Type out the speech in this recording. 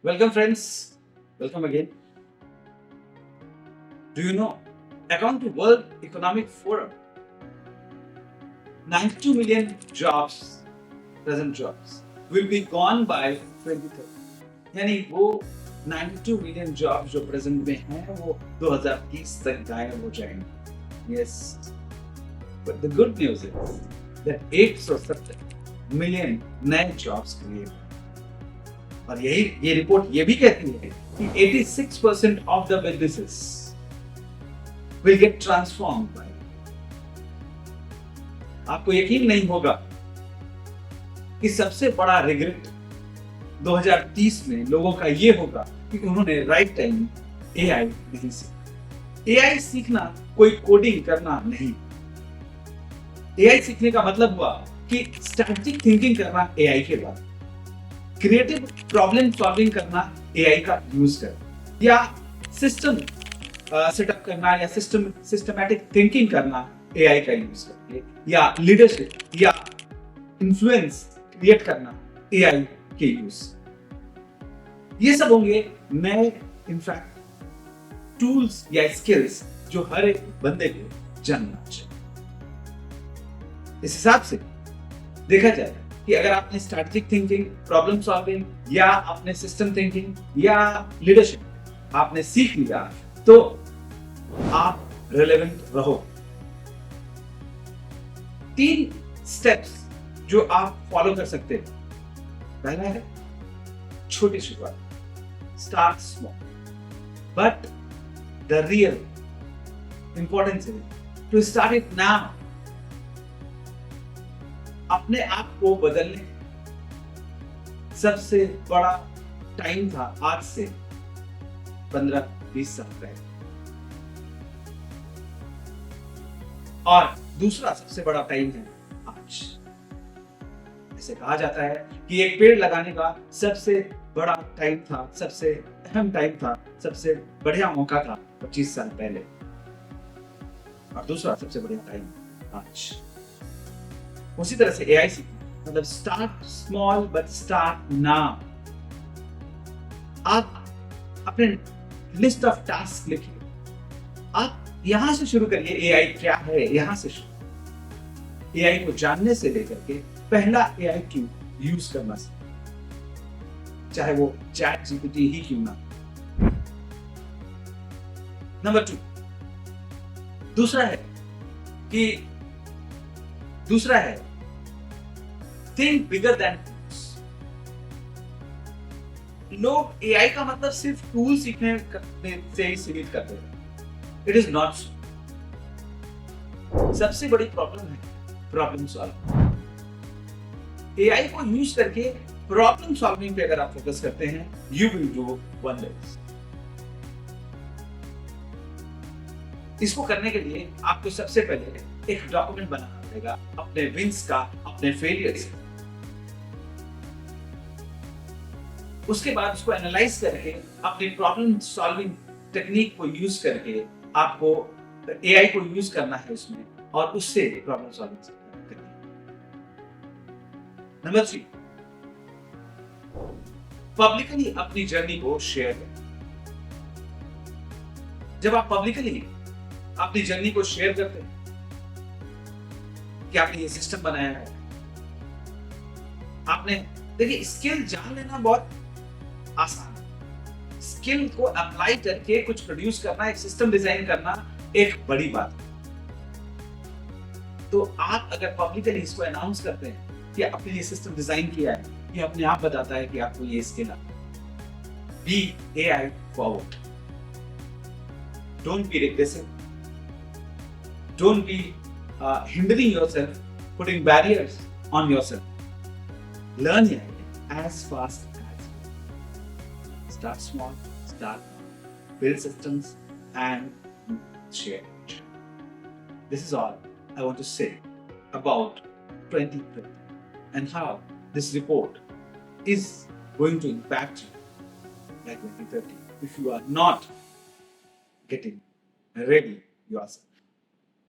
Welcome, friends. Welcome again. Do you know, according to World Economic Forum, 92 million jobs, present jobs, will be gone by 2030. यानी वो 92 million job जो present में हैं वो 2030 तक गायब हो जाएंगे. Yes. But the good news is that 870 million नए जॉब्स क्रिएट. और यही ये रिपोर्ट ये भी कहती है कि 86% of the businesses will get transformed by. आपको यकीन नहीं होगा कि सबसे बड़ा रिग्रेट 2030 में लोगों का ये होगा कि उन्होंने राइट टाइम एआई नहीं सीखा. एआई सीखना कोई कोडिंग करना नहीं. एआई सीखने का मतलब हुआ कि स्ट्रैटेजिक थिंकिंग करना एआई के बाद, क्रिएटिव प्रॉब्लम सॉल्विंग करना एआई का यूज कर, या सिस्टम सेटअप करना या सिस्टमैटिक थिंकिंग करना एआई का यूज करके, या लीडरशिप या इन्फ्लुएंस क्रिएट करना एआई के यूज. ये सब होंगे नए इनफैक्ट टूल्स या स्किल्स जो हर एक बंदे को जानना चाहिए. इस हिसाब से देखा जाए कि अगर आपने स्ट्रैटेजिक थिंकिंग, प्रॉब्लम सॉल्विंग या अपने सिस्टम थिंकिंग या लीडरशिप आपने सीख लिया तो आप रिलेवेंट रहो. 3 स्टेप्स जो आप फॉलो कर सकते हैं. पहला है छोटी शुरुआत. Start small. But the real importance is to start it now. अपने आप को बदलने सबसे बड़ा टाइम था आज से 15-20 साल पहले. और दूसरा सबसे बड़ा टाइम है आज. ऐसे कहा जाता है कि एक पेड़ लगाने का सबसे बड़ा टाइम था, सबसे अहम टाइम था, सबसे बढ़िया मौका था 25 साल पहले. और दूसरा सबसे बढ़िया टाइम आज. उसी तरह से एआई सीखना मतलब start small but start now. आप अपने लिस्ट ऑफ टास्क लिखिए. आप यहां से शुरू करिए. एआई क्या है यहां से शुरू. एआई को जानने से लेकर के पहला एआई क्यों यूज करना सीखिए, चाहे वो चैट जीपीटी ही क्यों ना. नंबर 2 दूसरा है थिंक बिगर देन टूल्स. लोग एआई का मतलब सिर्फ टूल सीखने से ही सीमित करते हैं. It is not so. सबसे बड़ी प्रॉब्लम है प्रॉब्लम सॉल्विंग. एआई को यूज करके प्रॉब्लम सॉल्विंग पे अगर आप फोकस करते हैं यू विल डू वंडर्स. इसको करने के लिए आपको सबसे पहले एक डॉक्यूमेंट बनाना पड़ेगा अपने विंस का, अपने फेलियर्स का. उसके बाद उसको एनालाइज करके अपनी प्रॉब्लम सॉल्विंग टेक्निक को यूज करके आपको एआई को यूज करना है उसमें और उससे प्रॉब्लम सॉल्विंग करनी है. नंबर 3 पब्लिकली अपनी जर्नी को शेयर करें. जब आप पब्लिकली अपनी जर्नी को शेयर करते हैं कि आपने ये सिस्टम बनाया है, आपने देखिए स्किल जान लेना बहुत आसान है. स्किल को अप्लाई करके कुछ प्रोड्यूस करना, एक सिस्टम डिजाइन करना एक बड़ी बात है. तो आप अगर पब्लिकली इसको अनाउंस करते हैं कि आपने ये सिस्टम डिजाइन किया है, ये अपने आप बताता है कि आपको ये स्किल है. Be AI forward. Don't be regressive. Don't be hindering yourself, putting barriers on yourself. Learn AI as fast as you. Start small, build systems and share it. This is all I want to say about 2020 and how this report is going to impact you by 2030 if you are not getting ready yourself.